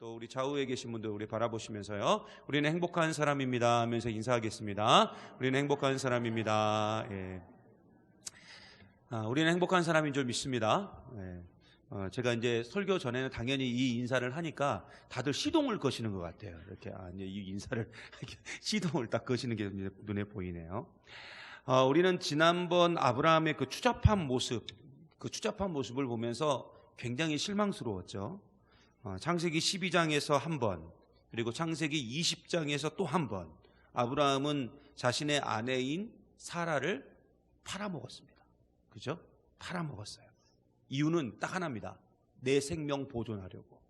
또 우리 좌우에 계신 분들 우리 바라보시면서요. 우리는 행복한 사람입니다 하면서 인사하겠습니다. 우리는 행복한 사람입니다. 예. 우리는 행복한 사람인 줄 믿습니다. 예. 제가 이제 설교 전에는 당연히 이 인사를 하니까 다들 시동을 거시는 것 같아요. 이렇게 이제 이 인사를 시동을 딱 거시는 게 눈에 보이네요. 우리는 지난번 아브라함의 그 추잡한 모습을 보면서 굉장히 실망스러웠죠. 창세기 12장에서 한 번, 그리고 창세기 20장에서 또 한 번, 아브라함은 자신의 아내인 사라를 팔아먹었습니다. 그죠? 팔아먹었어요. 이유는 딱 하나입니다. 내 생명 보존하려고.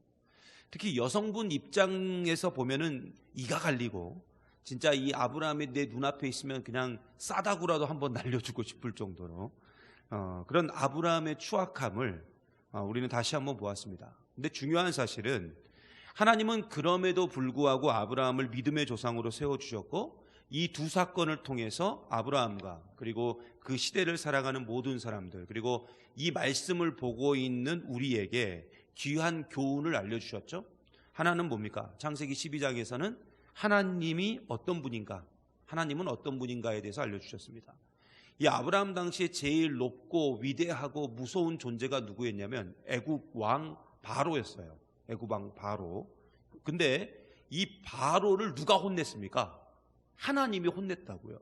특히 여성분 입장에서 보면은 이가 갈리고, 진짜 이 아브라함이 내 눈앞에 있으면 그냥 싸다구라도 한번 날려주고 싶을 정도로 그런 아브라함의 추악함을 우리는 다시 한번 보았습니다. 근데 중요한 사실은 하나님은 그럼에도 불구하고 아브라함을 믿음의 조상으로 세워주셨고, 이 두 사건을 통해서 아브라함과 그리고 그 시대를 살아가는 모든 사람들, 그리고 이 말씀을 보고 있는 우리에게 귀한 교훈을 알려주셨죠. 하나는 뭡니까? 창세기 12장에서는 하나님이 어떤 분인가, 하나님은 어떤 분인가에 대해서 알려주셨습니다. 이 아브라함 당시에 제일 높고 위대하고 무서운 존재가 누구였냐면 애굽 왕 바로였어요. 애굽 왕 바로. 근데 이 바로를 누가 혼냈습니까? 하나님이 혼냈다고요.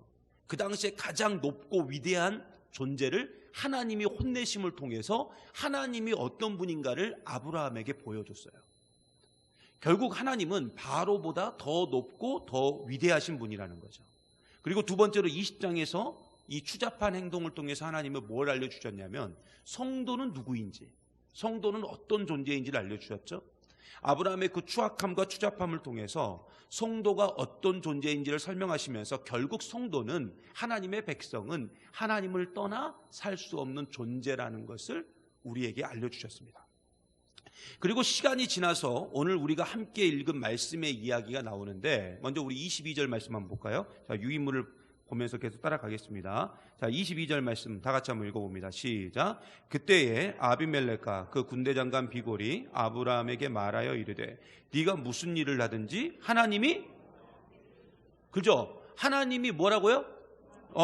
그 당시에 가장 높고 위대한 존재를 하나님이 혼내심을 통해서 하나님이 어떤 분인가를 아브라함에게 보여줬어요. 결국 하나님은 바로보다 더 높고 더 위대하신 분이라는 거죠. 그리고 두 번째로 20장에서 이 추잡한 행동을 통해서 하나님은 뭘 알려주셨냐면 성도는 누구인지, 성도는 어떤 존재인지를 알려주셨죠. 아브라함의 그 추악함과 추잡함을 통해서 성도가 어떤 존재인지를 설명하시면서 결국 성도는, 하나님의 백성은 하나님을 떠나 살 수 없는 존재라는 것을 우리에게 알려주셨습니다. 그리고 시간이 지나서 오늘 우리가 함께 읽은 말씀의 이야기가 나오는데, 먼저 우리 22절 말씀 한번 볼까요? 자, 유인물을 보면서 계속 따라가겠습니다. 자, 22절 말씀 다 같이 한번 읽어봅니다. 시작. 그때에 아비멜렉과 그 군대 장관 비골이 아브라함에게 말하여 이르되, 네가 무슨 일을 하든지 하나님이, 그죠? 하나님이 뭐라고요?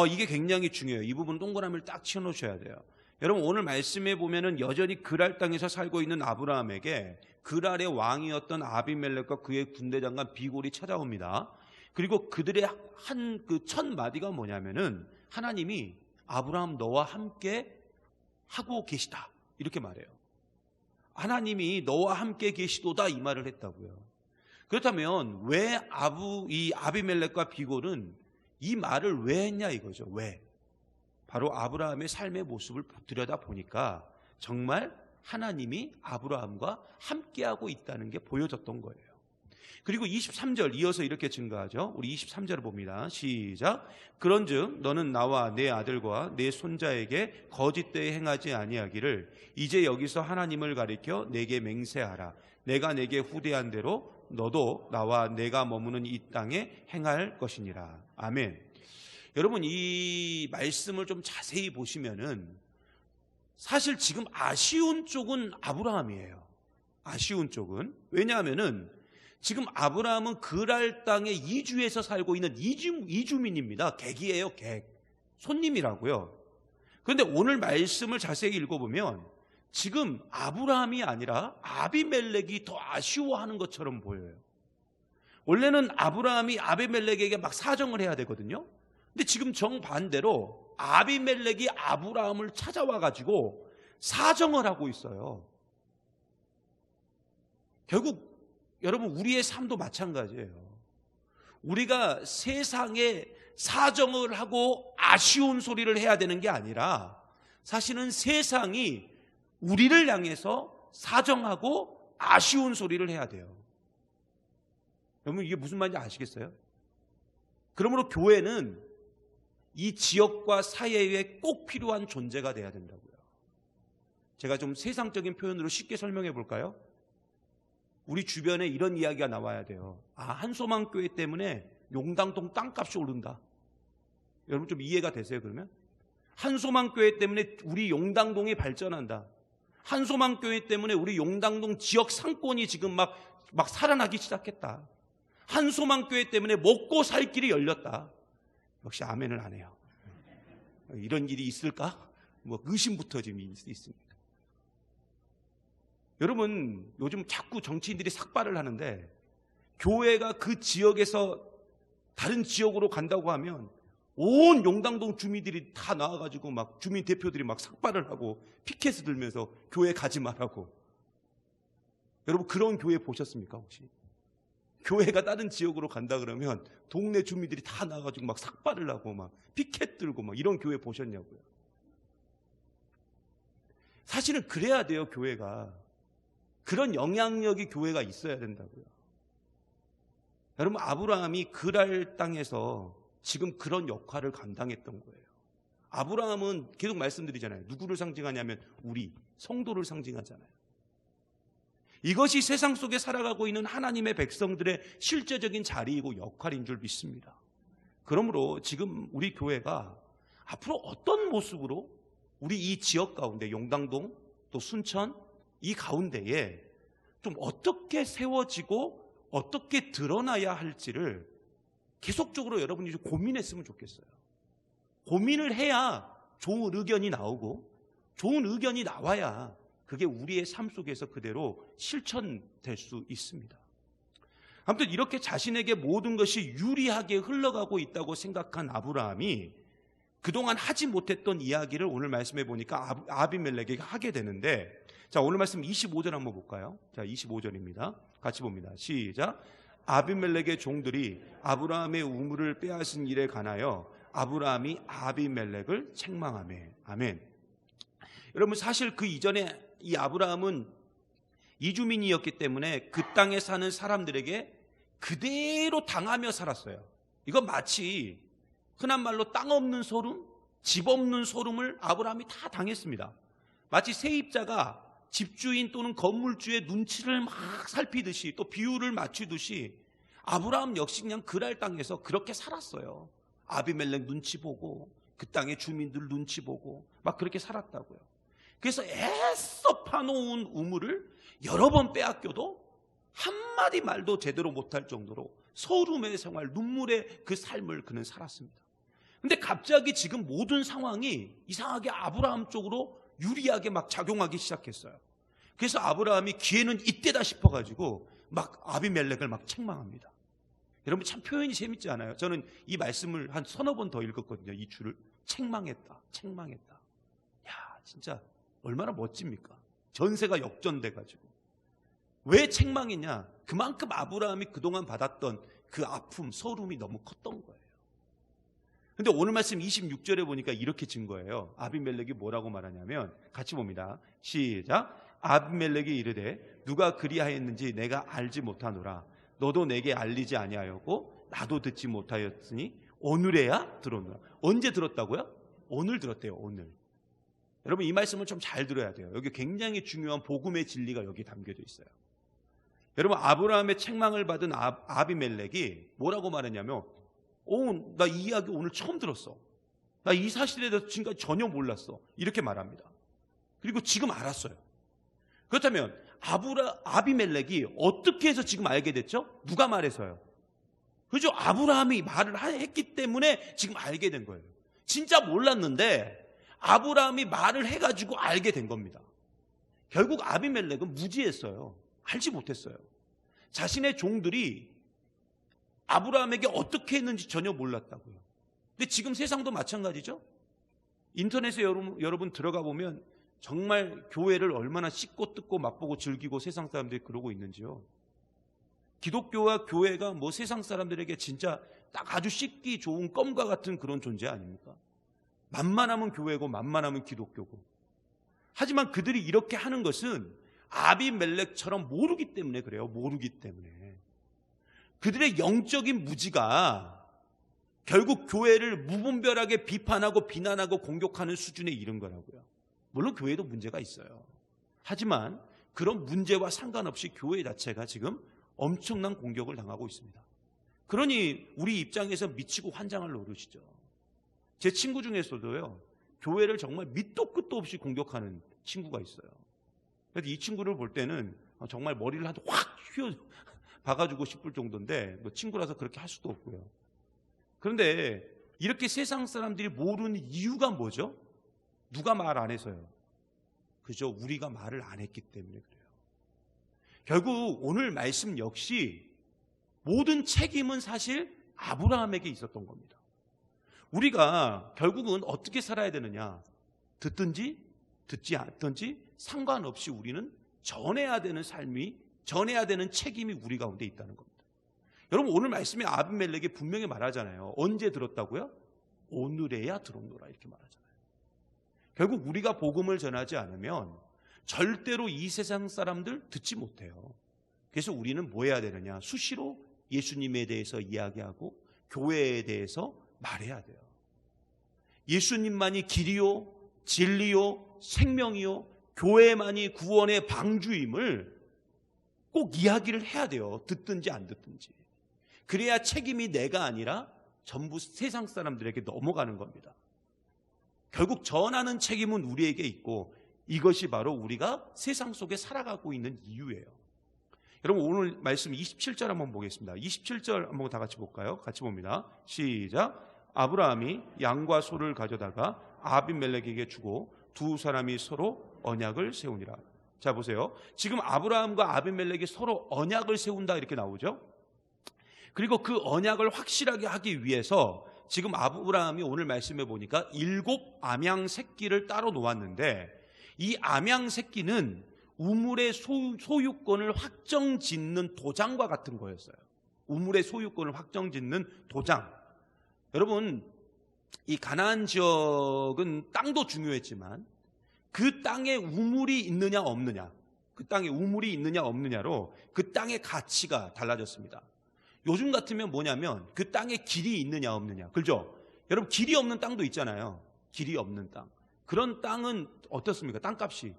이게 굉장히 중요해요. 이 부분 동그라미를 딱 치워놓으셔야 돼요. 여러분, 오늘 말씀에 보면은 여전히 그랄 땅에서 살고 있는 아브라함에게 그랄의 왕이었던 아비멜렉과 그의 군대 장관 비골이 찾아옵니다. 그리고 그들의 한 그 첫 마디가 뭐냐면은 하나님이 아브라함 너와 함께 하고 계시다, 이렇게 말해요. 하나님이 너와 함께 계시도다, 이 말을 했다고요. 그렇다면 왜 이 아비멜렉과 비골은 이 말을 왜 했냐 이거죠. 왜? 바로 아브라함의 삶의 모습을 들여다보니까 정말 하나님이 아브라함과 함께하고 있다는 게 보여졌던 거예요. 그리고 23절 이어서 이렇게 증가하죠. 우리 23절을 봅니다. 시작. 그런즉 너는 나와 내 아들과 내 손자에게 거짓되이 행하지 아니하기를 이제 여기서 하나님을 가리켜 내게 맹세하라. 내가 내게 후대한 대로 너도 나와 내가 머무는 이 땅에 행할 것이니라. 아멘. 여러분, 이 말씀을 좀 자세히 보시면은 사실 지금 아쉬운 쪽은 아브라함이에요. 아쉬운 쪽은. 왜냐하면은 지금 아브라함은 그랄 땅에 이주해서 살고 있는 이주민입니다. 객이에요, 객. 손님이라고요. 그런데 오늘 말씀을 자세히 읽어보면 지금 아브라함이 아니라 아비멜렉이 더 아쉬워하는 것처럼 보여요. 원래는 아브라함이 아비멜렉에게 막 사정을 해야 되거든요. 근데 지금 정반대로 아비멜렉이 아브라함을 찾아와가지고 사정을 하고 있어요. 결국 여러분, 우리의 삶도 마찬가지예요. 우리가 세상에 사정을 하고 아쉬운 소리를 해야 되는 게 아니라 사실은 세상이 우리를 향해서 사정하고 아쉬운 소리를 해야 돼요. 여러분, 이게 무슨 말인지 아시겠어요? 그러므로 교회는 이 지역과 사회에 꼭 필요한 존재가 돼야 된다고요. 제가 좀 세상적인 표현으로 쉽게 설명해 볼까요? 우리 주변에 이런 이야기가 나와야 돼요. 한소망교회 때문에 용당동 땅값이 오른다. 여러분 좀 이해가 되세요, 그러면? 한소망교회 때문에 우리 용당동이 발전한다. 한소망교회 때문에 우리 용당동 지역 상권이 지금 막 살아나기 시작했다. 한소망교회 때문에 먹고 살 길이 열렸다. 역시 아멘을 안 해요. 이런 일이 있을까? 뭐 의심부터 지금 있습니다. 여러분, 요즘 자꾸 정치인들이 삭발을 하는데 교회가 그 지역에서 다른 지역으로 간다고 하면 온 용당동 주민들이 다 나와가지고 막 주민 대표들이 막 삭발을 하고 피켓을 들면서 교회 가지 말라고. 여러분, 그런 교회 보셨습니까 혹시? 교회가 다른 지역으로 간다 그러면 동네 주민들이 다 나와가지고 막 삭발을 하고 막 피켓 들고 막 이런 교회 보셨냐고요. 사실은 그래야 돼요. 교회가 그런 영향력이 교회가 있어야 된다고요. 여러분, 아브라함이 그랄 땅에서 지금 그런 역할을 감당했던 거예요. 아브라함은 계속 말씀드리잖아요. 누구를 상징하냐면 우리 성도를 상징하잖아요. 이것이 세상 속에 살아가고 있는 하나님의 백성들의 실제적인 자리이고 역할인 줄 믿습니다. 그러므로 지금 우리 교회가 앞으로 어떤 모습으로 우리 이 지역 가운데 용당동 또 순천 이 가운데에 좀 어떻게 세워지고 어떻게 드러나야 할지를 계속적으로 여러분이 좀 고민했으면 좋겠어요. 고민을 해야 좋은 의견이 나오고 좋은 의견이 나와야 그게 우리의 삶 속에서 그대로 실천될 수 있습니다. 아무튼 이렇게 자신에게 모든 것이 유리하게 흘러가고 있다고 생각한 아브라함이 그동안 하지 못했던 이야기를 오늘 말씀해 보니까 아비멜렉에게 하게 되는데, 자, 오늘 말씀 25절 한번 볼까요? 자, 25절입니다. 같이 봅니다. 시작. 아비멜렉의 종들이 아브라함의 우물을 빼앗은 일에 관하여 아브라함이 아비멜렉을 책망하매. 아멘. 여러분, 사실 그 이전에 이 아브라함은 이주민이었기 때문에 그 땅에 사는 사람들에게 그대로 당하며 살았어요. 이건 마치 흔한 말로 땅 없는 소름, 집 없는 소름을 아브라함이 다 당했습니다. 마치 세입자가 집주인 또는 건물주의 눈치를 막 살피듯이 또 비율을 맞추듯이 아브라함 역시 그냥 그랄 땅에서 그렇게 살았어요. 아비멜렉 눈치 보고 그 땅의 주민들 눈치 보고 막 그렇게 살았다고요. 그래서 애써 파놓은 우물을 여러 번 빼앗겨도 한마디 말도 제대로 못할 정도로 서름의 생활, 눈물의 그 삶을 그는 살았습니다. 근데 갑자기 지금 모든 상황이 이상하게 아브라함 쪽으로 유리하게 막 작용하기 시작했어요. 그래서 아브라함이 기회는 이때다 싶어가지고 막 아비멜렉을 막 책망합니다. 여러분, 참 표현이 재밌지 않아요? 저는 이 말씀을 한 서너 번 더 읽었거든요. 이 줄을 책망했다, 책망했다. 야, 진짜 얼마나 멋집니까? 전세가 역전돼가지고. 왜 책망했냐? 그만큼 아브라함이 그동안 받았던 그 아픔, 서름이 너무 컸던 거예요. 근데 오늘 말씀 26절에 보니까 이렇게 증거해요. 아비멜렉이 뭐라고 말하냐면, 같이 봅니다. 시작. 아비멜렉이 이르되 누가 그리하였는지 내가 알지 못하노라. 너도 내게 알리지 아니하였고 나도 듣지 못하였으니 오늘에야 들었노라. 언제 들었다고요? 오늘 들었대요. 오늘. 여러분, 이 말씀을 좀 잘 들어야 돼요. 여기 굉장히 중요한 복음의 진리가 여기 담겨져 있어요. 여러분, 아브라함의 책망을 받은 아비멜렉이 뭐라고 말했냐면, 나 이 이야기 오늘 처음 들었어. 나 이 사실에 대해서 지금까지 전혀 몰랐어. 이렇게 말합니다. 그리고 지금 알았어요. 그렇다면 아비멜렉이 어떻게 해서 지금 알게 됐죠? 누가 말해서요? 그죠? 아브라함이 말을 했기 때문에 지금 알게 된 거예요. 진짜 몰랐는데 아브라함이 말을 해가지고 알게 된 겁니다. 결국 아비멜렉은 무지했어요. 알지 못했어요. 자신의 종들이 아브라함에게 어떻게 했는지 전혀 몰랐다고요. 근데 지금 세상도 마찬가지죠. 인터넷에 여러분 들어가 보면 정말 교회를 얼마나 씹고 뜯고 맛보고 즐기고 세상 사람들이 그러고 있는지요. 기독교와 교회가 뭐 세상 사람들에게 진짜 딱 아주 씹기 좋은 껌과 같은 그런 존재 아닙니까? 만만하면 교회고 만만하면 기독교고. 하지만 그들이 이렇게 하는 것은 아비멜렉처럼 모르기 때문에 그래요. 모르기 때문에. 그들의 영적인 무지가 결국 교회를 무분별하게 비판하고 비난하고 공격하는 수준에 이른 거라고요. 물론 교회도 문제가 있어요. 하지만 그런 문제와 상관없이 교회 자체가 지금 엄청난 공격을 당하고 있습니다. 그러니 우리 입장에서 미치고 환장할 노릇이죠. 제 친구 중에서도요, 교회를 정말 밑도 끝도 없이 공격하는 친구가 있어요. 그래서 이 친구를 볼 때는 정말 머리를 한 확 휘어 박아주고 싶을 정도인데 뭐 친구라서 그렇게 할 수도 없고요. 그런데 이렇게 세상 사람들이 모르는 이유가 뭐죠? 누가 말 안 해서요. 그죠? 우리가 말을 안 했기 때문에 그래요. 결국 오늘 말씀 역시 모든 책임은 사실 아브라함에게 있었던 겁니다. 우리가 결국은 어떻게 살아야 되느냐? 듣든지 듣지 않든지 상관없이 우리는 전해야 되는 삶이, 전해야 되는 책임이 우리 가운데 있다는 겁니다. 여러분, 오늘 말씀에 아비멜렉이 분명히 말하잖아요. 언제 들었다고요? 오늘에야 들었노라, 이렇게 말하잖아요. 결국 우리가 복음을 전하지 않으면 절대로 이 세상 사람들 듣지 못해요. 그래서 우리는 뭐 해야 되느냐? 수시로 예수님에 대해서 이야기하고 교회에 대해서 말해야 돼요. 예수님만이 길이요, 진리요, 생명이요, 교회만이 구원의 방주임을 꼭 이야기를 해야 돼요. 듣든지 안 듣든지. 그래야 책임이 내가 아니라 전부 세상 사람들에게 넘어가는 겁니다. 결국 전하는 책임은 우리에게 있고, 이것이 바로 우리가 세상 속에 살아가고 있는 이유예요. 여러분, 오늘 말씀 27절 한번 보겠습니다. 27절 한번 다 같이 볼까요? 같이 봅니다. 시작. 아브라함이 양과 소를 가져다가 아비멜렉에게 주고 두 사람이 서로 언약을 세우니라. 자, 보세요. 지금 아브라함과 아비멜렉이 서로 언약을 세운다 이렇게 나오죠. 그리고 그 언약을 확실하게 하기 위해서 지금 아브라함이 오늘 말씀해 보니까 7 암양 새끼를 따로 놓았는데, 이 암양 새끼는 우물의 소유권을 확정짓는 도장과 같은 거였어요. 우물의 소유권을 확정짓는 도장. 여러분, 이 가나안 지역은 땅도 중요했지만 그 땅에 우물이 있느냐 없느냐, 그 땅에 우물이 있느냐 없느냐로 그 땅의 가치가 달라졌습니다. 요즘 같으면 뭐냐면 그 땅에 길이 있느냐 없느냐, 그죠? 여러분, 길이 없는 땅도 있잖아요. 길이 없는 땅. 그런 땅은 어떻습니까? 땅값이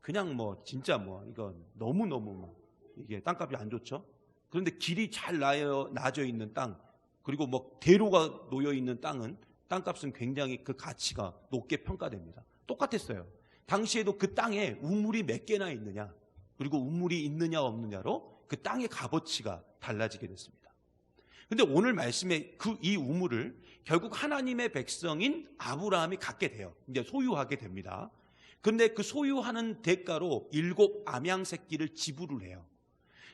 그냥 뭐 진짜 뭐 이건 너무너무 이게 땅값이 안 좋죠. 그런데 길이 잘 나져 있는 땅, 그리고 뭐 대로가 놓여 있는 땅은 땅값은 굉장히 그 가치가 높게 평가됩니다. 똑같았어요. 당시에도 그 땅에 우물이 몇 개나 있느냐, 그리고 우물이 있느냐 없느냐로 그 땅의 값어치가 달라지게 됐습니다. 그런데 오늘 말씀에 이 우물을 결국 하나님의 백성인 아브라함이 갖게 돼요. 이제 소유하게 됩니다. 그런데 그 소유하는 대가로 7 암양 새끼를 지불을 해요.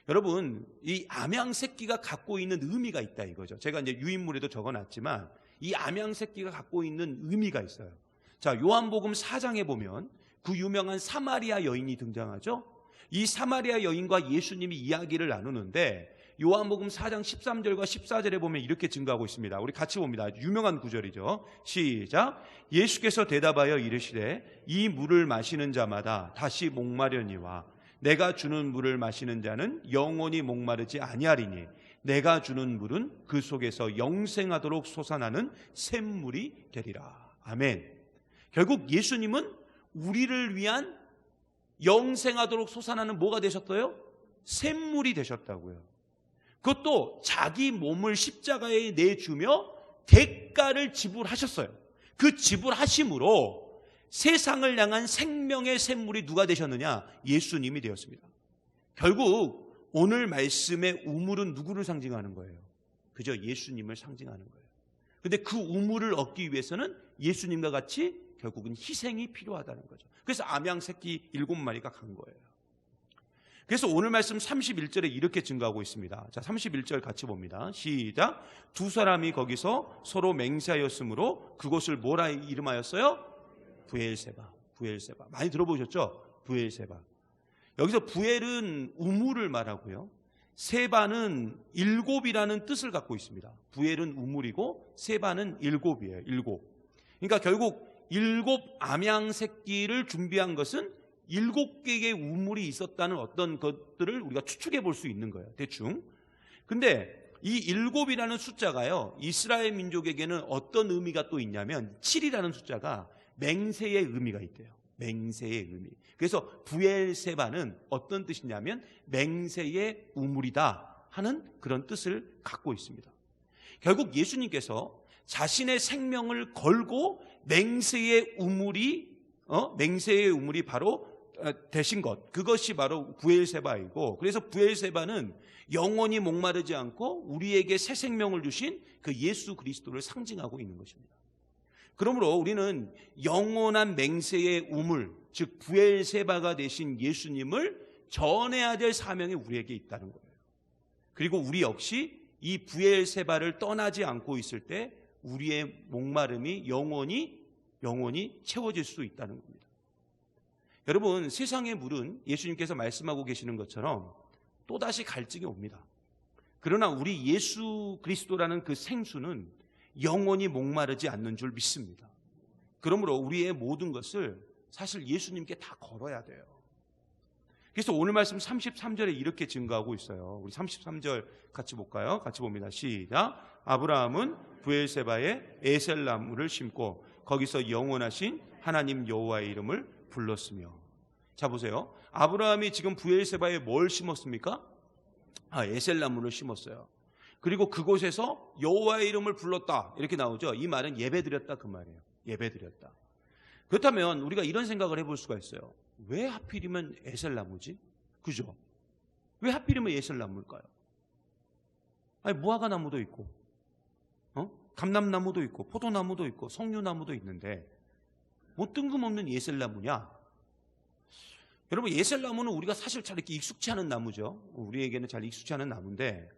여러분, 이 암양 새끼가 갖고 있는 의미가 있다 이거죠. 제가 이제 유인물에도 적어놨지만 이 암양 새끼가 갖고 있는 의미가 있어요. 자, 요한복음 4장에 보면 그 유명한 사마리아 여인이 등장하죠. 이 사마리아 여인과 예수님이 이야기를 나누는데 요한복음 4장 13절과 14절에 보면 이렇게 증거하고 있습니다. 우리 같이 봅니다. 유명한 구절이죠. 시작. 예수께서 대답하여 이르시되 이 물을 마시는 자마다 다시 목마려니와 내가 주는 물을 마시는 자는 영원히 목마르지 아니하리니 내가 주는 물은 그 속에서 영생하도록 솟아나는 샘물이 되리라. 아멘. 결국 예수님은 우리를 위한 영생하도록 솟아나는 뭐가 되셨어요? 샘물이 되셨다고요. 그것도 자기 몸을 십자가에 내주며 대가를 지불하셨어요. 그 지불하심으로 세상을 향한 생명의 샘물이 누가 되셨느냐? 예수님이 되었습니다. 결국 오늘 말씀의 우물은 누구를 상징하는 거예요? 그저 예수님을 상징하는 거예요. 그런데 그 우물을 얻기 위해서는 예수님과 같이 결국은 희생이 필요하다는 거죠. 그래서 암양 새끼 7마리가 간 거예요. 그래서 오늘 말씀 31절에 이렇게 증거하고 있습니다. 자, 31절 같이 봅니다. 시작. 두 사람이 거기서 서로 맹세하였으므로 그곳을 뭐라 이름하였어요? 부엘세바. 부엘세바. 많이 들어보셨죠? 부엘세바. 여기서 부엘은 우물을 말하고요. 세바는 7이라는 뜻을 갖고 있습니다. 부엘은 우물이고 세바는 7이에요. 7. 그러니까 결국 7 암양 새끼를 준비한 것은 7개의 우물이 있었다는 어떤 것들을 우리가 추측해 볼 수 있는 거예요. 대충. 근데 이 7이라는 숫자가요, 이스라엘 민족에게는 어떤 의미가 또 있냐면 7이라는 숫자가 맹세의 의미가 있대요. 맹세의 의미. 그래서 부엘세바는 어떤 뜻이냐면 맹세의 우물이다 하는 그런 뜻을 갖고 있습니다. 결국 예수님께서 자신의 생명을 걸고 맹세의 우물이 바로 되신 것, 그것이 바로 브엘세바이고, 그래서 브엘세바는 영원히 목마르지 않고 우리에게 새 생명을 주신 그 예수 그리스도를 상징하고 있는 것입니다. 그러므로 우리는 영원한 맹세의 우물, 즉 브엘세바가 되신 예수님을 전해야 될 사명이 우리에게 있다는 거예요. 그리고 우리 역시 이 브엘세바를 떠나지 않고 있을 때 우리의 목마름이 영원히 채워질 수 있다는 겁니다. 여러분, 세상의 물은 예수님께서 말씀하고 계시는 것처럼 또다시 갈증이 옵니다. 그러나 우리 예수 그리스도라는 그 생수는 영원히 목마르지 않는 줄 믿습니다. 그러므로 우리의 모든 것을 사실 예수님께 다 걸어야 돼요. 그래서 오늘 말씀 33절에 이렇게 증거하고 있어요. 우리 33절 같이 볼까요? 같이 봅니다. 시작. 아브라함은 브엘세바에 에셀나무를 심고 거기서 영원하신 하나님 여호와의 이름을 불렀으며. 자, 보세요. 아브라함이 지금 브엘세바에 뭘 심었습니까? 에셀나무를 심었어요. 그리고 그곳에서 여호와의 이름을 불렀다, 이렇게 나오죠. 이 말은 예배드렸다, 그 말이에요. 예배드렸다. 그렇다면 우리가 이런 생각을 해볼 수가 있어요. 왜 하필이면 에셀나무지? 그죠? 왜 하필이면 에셀나무일까요? 아니, 무화과나무도 있고, 감람나무도 있고, 포도나무도 있고, 석류나무도 있는데 뭐 뜬금없는 에셀나무냐? 여러분, 에셀나무는 우리가 사실 잘 이렇게 익숙치 않은 나무죠. 우리에게는 잘 익숙치 않은 나무인데,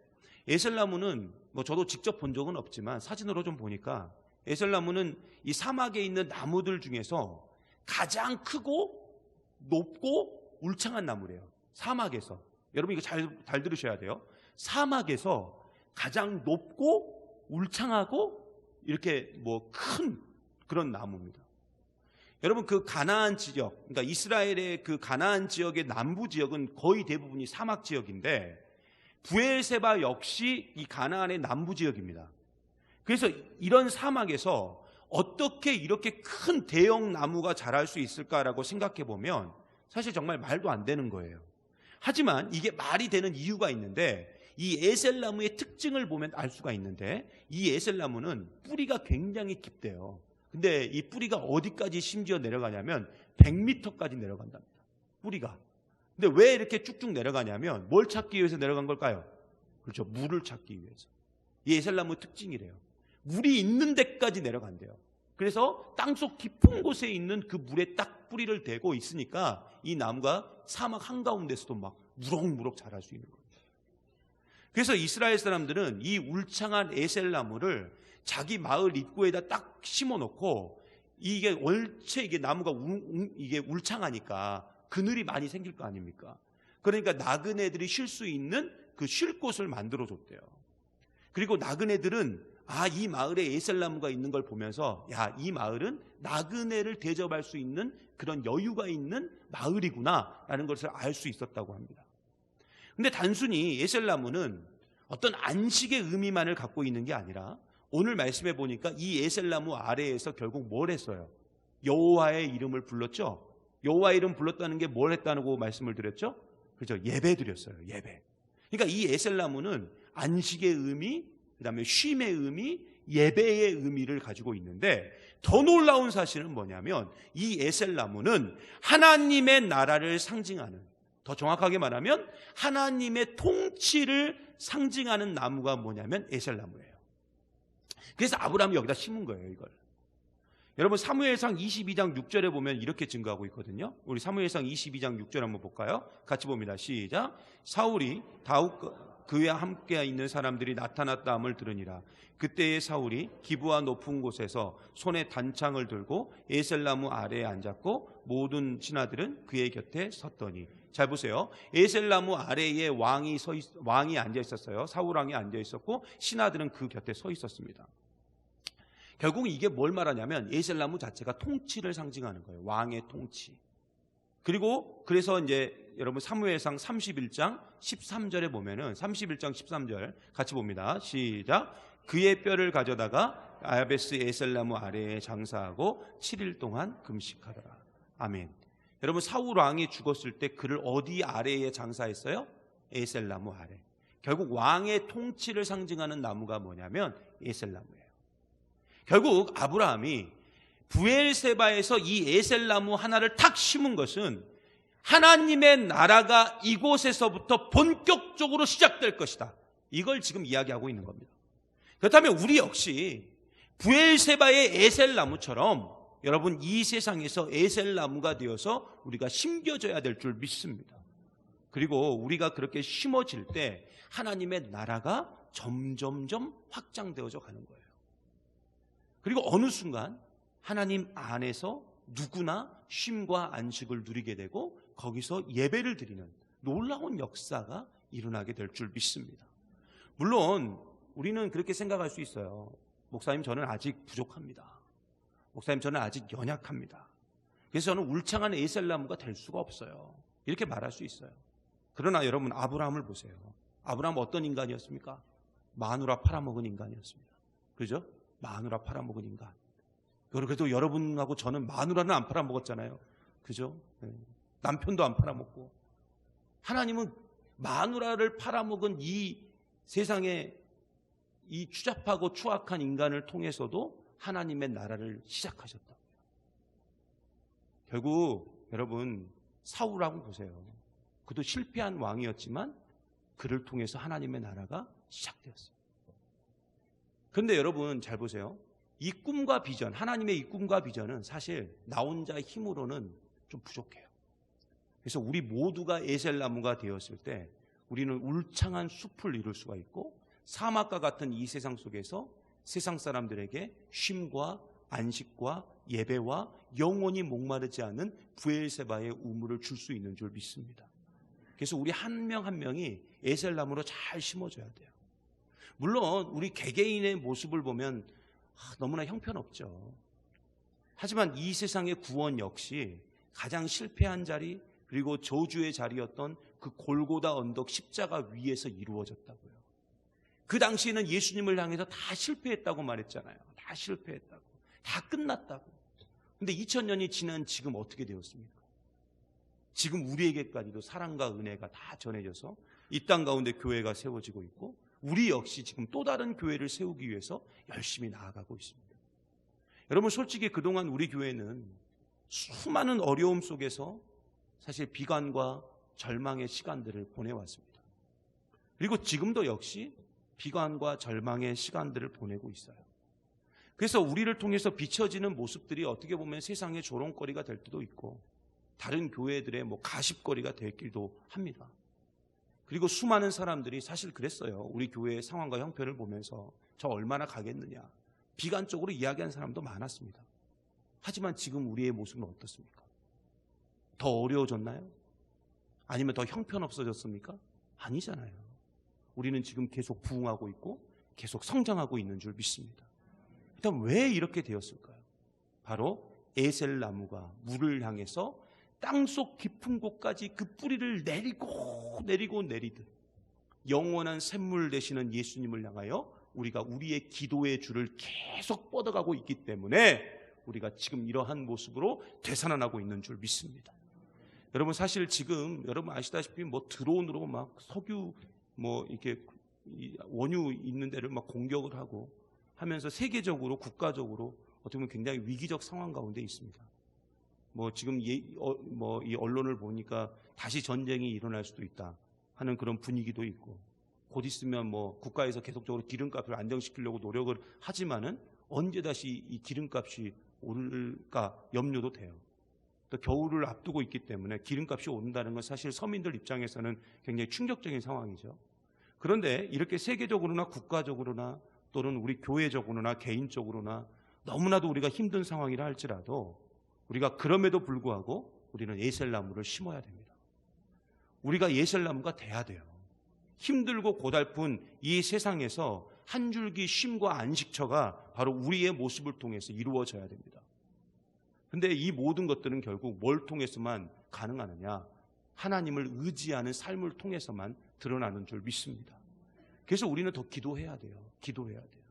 에셀나무는 뭐 저도 직접 본 적은 없지만 사진으로 좀 보니까 에셀나무는 이 사막에 있는 나무들 중에서 가장 크고 높고 울창한 나무래요. 사막에서. 여러분, 이거 잘 들으셔야 돼요. 사막에서 가장 높고 울창하고 이렇게 뭐 큰 그런 나무입니다. 여러분, 그 가나안 지역, 그러니까 이스라엘의 그 가나안 지역의 남부 지역은 거의 대부분이 사막 지역인데, 브엘세바 역시 이 가나안의 남부 지역입니다. 그래서 이런 사막에서 어떻게 이렇게 큰 대형 나무가 자랄 수 있을까라고 생각해 보면 사실 정말 말도 안 되는 거예요. 하지만 이게 말이 되는 이유가 있는데, 이 에셀나무의 특징을 보면 알 수가 있는데, 이 에셀나무는 뿌리가 굉장히 깊대요. 근데 이 뿌리가 어디까지 심지어 내려가냐면 100m까지 내려간답니다. 뿌리가. 근데 왜 이렇게 쭉쭉 내려가냐면 뭘 찾기 위해서 내려간 걸까요? 그렇죠. 물을 찾기 위해서. 이 에셀나무 특징이래요. 물이 있는 데까지 내려간대요. 그래서 땅속 깊은 곳에 있는 그 물에 딱 뿌리를 대고 있으니까 이 나무가 사막 한가운데서도 막 무럭무럭 자랄 수 있는 거예요. 그래서 이스라엘 사람들은 이 울창한 에셀나무를 자기 마을 입구에다 딱 심어놓고, 이게 원체 이게 나무가 이게 울창하니까 그늘이 많이 생길 거 아닙니까? 그러니까 나그네들이 쉴 수 있는 그 쉴 곳을 만들어 줬대요. 그리고 나그네들은 이 마을에 에셀나무가 있는 걸 보면서, 이 마을은 나그네를 대접할 수 있는 그런 여유가 있는 마을이구나라는 것을 알 수 있었다고 합니다. 근데 단순히 에셀나무는 어떤 안식의 의미만을 갖고 있는 게 아니라, 오늘 말씀해 보니까 이 에셀나무 아래에서 결국 뭘 했어요? 여호와의 이름을 불렀죠. 여호와의 이름 불렀다는 게 뭘 했다고 말씀을 드렸죠? 그렇죠. 예배 드렸어요. 예배. 그러니까 이 에셀나무는 안식의 의미, 그다음에 쉼의 의미, 예배의 의미를 가지고 있는데, 더 놀라운 사실은 뭐냐면 이 에셀나무는 하나님의 나라를 상징하는, 더 정확하게 말하면 하나님의 통치를 상징하는 나무가 뭐냐면 에셀나무예요. 그래서 아브라함이 여기다 심은 거예요, 이걸. 여러분, 사무엘상 22장 6절에 보면 이렇게 증거하고 있거든요. 우리 사무엘상 22장 6절 한번 볼까요? 같이 봅니다. 시작. 사울이 다윗 그와 함께 있는 사람들이 나타났다 함을 들으니라. 그때의 사울이 기브아 높은 곳에서 손에 단창을 들고 에셀나무 아래에 앉았고 모든 신하들은 그의 곁에 섰더니. 잘 보세요. 에셀나무 아래에 왕이 앉아 있었어요. 사울 왕이 앉아 있었고 신하들은 그 곁에 서 있었습니다. 결국 이게 뭘 말하냐면 에셀나무 자체가 통치를 상징하는 거예요. 왕의 통치. 그리고 그래서 이제 여러분 사무엘상 31장 13절에 보면은 31장 13절 같이 봅니다. 시작. 그의 뼈를 가져다가 야베스 에셀나무 아래에 장사하고 7일 동안 금식하더라. 아멘. 여러분, 사울 왕이 죽었을 때 그를 어디 아래에 장사했어요? 에셀나무 아래. 결국 왕의 통치를 상징하는 나무가 뭐냐면 에셀나무예요. 결국 아브라함이 브엘세바에서 이 에셀나무 하나를 탁 심은 것은 하나님의 나라가 이곳에서부터 본격적으로 시작될 것이다. 이걸 지금 이야기하고 있는 겁니다. 그렇다면 우리 역시 브엘세바의 에셀나무처럼 여러분 이 세상에서 에셀나무가 되어서 우리가 심겨져야 될 줄 믿습니다. 그리고 우리가 그렇게 심어질 때 하나님의 나라가 점점점 확장되어져 가는 거예요. 그리고 어느 순간 하나님 안에서 누구나 쉼과 안식을 누리게 되고 거기서 예배를 드리는 놀라운 역사가 일어나게 될 줄 믿습니다. 물론 우리는 그렇게 생각할 수 있어요. 목사님, 저는 아직 부족합니다. 목사님, 저는 아직 연약합니다. 그래서 저는 울창한 에셀나무가 될 수가 없어요. 이렇게 말할 수 있어요. 그러나 여러분, 아브라함을 보세요. 아브라함 어떤 인간이었습니까? 마누라 팔아먹은 인간이었습니다. 그죠? 마누라 팔아먹은 인간. 그래도 여러분하고 저는 마누라는 안 팔아먹었잖아요. 그죠? 네. 남편도 안 팔아먹고. 하나님은 마누라를 팔아먹은 이 세상에 이 추잡하고 추악한 인간을 통해서도 하나님의 나라를 시작하셨다. 결국 여러분 사울하고 보세요. 그도 실패한 왕이었지만 그를 통해서 하나님의 나라가 시작되었어요. 그런데 여러분 잘 보세요. 이 꿈과 비전, 하나님의 이 꿈과 비전은 사실 나 혼자의 힘으로는 좀 부족해요. 그래서 우리 모두가 에셀나무가 되었을 때 우리는 울창한 숲을 이룰 수가 있고 사막과 같은 이 세상 속에서 세상 사람들에게 쉼과 안식과 예배와 영원히 목마르지 않은 브엘세바의 우물을 줄 수 있는 줄 믿습니다. 그래서 우리 한 명 한 명이 에셀나무로 잘 심어줘야 돼요. 물론 우리 개개인의 모습을 보면 너무나 형편없죠. 하지만 이 세상의 구원 역시 가장 실패한 자리 그리고 저주의 자리였던 그 골고다 언덕 십자가 위에서 이루어졌다고요. 그 당시에는 예수님을 향해서 다 실패했다고 말했잖아요. 다 실패했다고. 다 끝났다고. 근데 2000년이 지난 지금 어떻게 되었습니까? 지금 우리에게까지도 사랑과 은혜가 다 전해져서 이 땅 가운데 교회가 세워지고 있고 우리 역시 지금 또 다른 교회를 세우기 위해서 열심히 나아가고 있습니다. 여러분 솔직히 그동안 우리 교회는 수많은 어려움 속에서 사실 비관과 절망의 시간들을 보내왔습니다. 그리고 지금도 역시 비관과 절망의 시간들을 보내고 있어요. 그래서 우리를 통해서 비춰지는 모습들이 어떻게 보면 세상의 조롱거리가 될 때도 있고 다른 교회들의 가십거리가 되기도 합니다. 그리고 수많은 사람들이 사실 그랬어요. 우리 교회의 상황과 형편을 보면서 저 얼마나 가겠느냐 비관적으로 이야기하는 사람도 많았습니다. 하지만 지금 우리의 모습은 어떻습니까? 더 어려워졌나요? 아니면 더 형편없어졌습니까? 아니잖아요. 우리는 지금 계속 부흥하고 있고 계속 성장하고 있는 줄 믿습니다. 일단 왜 이렇게 되었을까요? 바로 에셀나무가 물을 향해서 땅속 깊은 곳까지 그 뿌리를 내리듯 영원한 샘물 되시는 예수님을 향하여 우리가 우리의 기도의 줄을 계속 뻗어가고 있기 때문에 우리가 지금 이러한 모습으로 되살아나고 있는 줄 믿습니다. 여러분 사실 지금 여러분 아시다시피 드론으로 막 석유 이렇게 원유 있는 데를 막 공격을 하고 하면서 세계적으로 국가적으로 어떻게 보면 굉장히 위기적 상황 가운데 있습니다. 지금 이 언론을 보니까 다시 전쟁이 일어날 수도 있다 하는 그런 분위기도 있고 곧 있으면 국가에서 계속적으로 기름값을 안정시키려고 노력을 하지만은 언제 다시 이 기름값이 오를까 염려도 돼요. 또 겨울을 앞두고 있기 때문에 기름값이 오른다는 건 사실 서민들 입장에서는 굉장히 충격적인 상황이죠. 그런데 이렇게 세계적으로나 국가적으로나 또는 우리 교회적으로나 개인적으로나 너무나도 우리가 힘든 상황이라 할지라도 우리가 그럼에도 불구하고 우리는 에셀나무를 심어야 됩니다. 우리가 에셀나무가 돼야 돼요. 힘들고 고달픈 이 세상에서 한 줄기 쉼과 안식처가 바로 우리의 모습을 통해서 이루어져야 됩니다. 근데 이 모든 것들은 결국 뭘 통해서만 가능하느냐? 하나님을 의지하는 삶을 통해서만 드러나는 줄 믿습니다. 그래서 우리는 더 기도해야 돼요. 기도해야 돼요.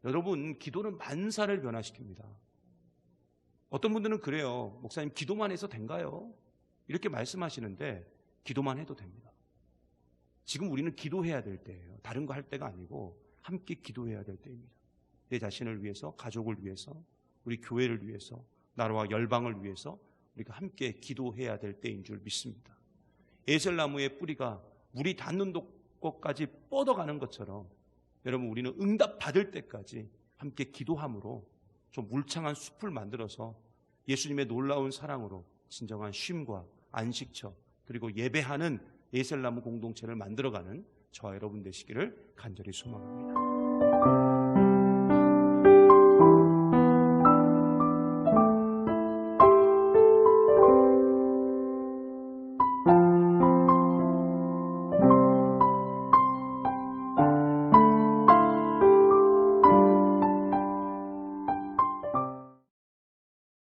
여러분, 기도는 만사를 변화시킵니다. 어떤 분들은 그래요. 목사님, 기도만 해서 된가요? 이렇게 말씀하시는데 기도만 해도 됩니다. 지금 우리는 기도해야 될 때예요. 다른 거 할 때가 아니고 함께 기도해야 될 때입니다. 내 자신을 위해서, 가족을 위해서, 우리 교회를 위해서, 나라와 열방을 위해서 우리가 함께 기도해야 될 때인 줄 믿습니다. 에셀나무의 뿌리가 물이 닿는 곳까지 뻗어가는 것처럼 여러분, 우리는 응답 받을 때까지 함께 기도함으로 좀 울창한 숲을 만들어서 예수님의 놀라운 사랑으로 진정한 쉼과 안식처, 그리고 예배하는 에셀나무 공동체를 만들어가는 저와 여러분 되시기를 간절히 소망합니다.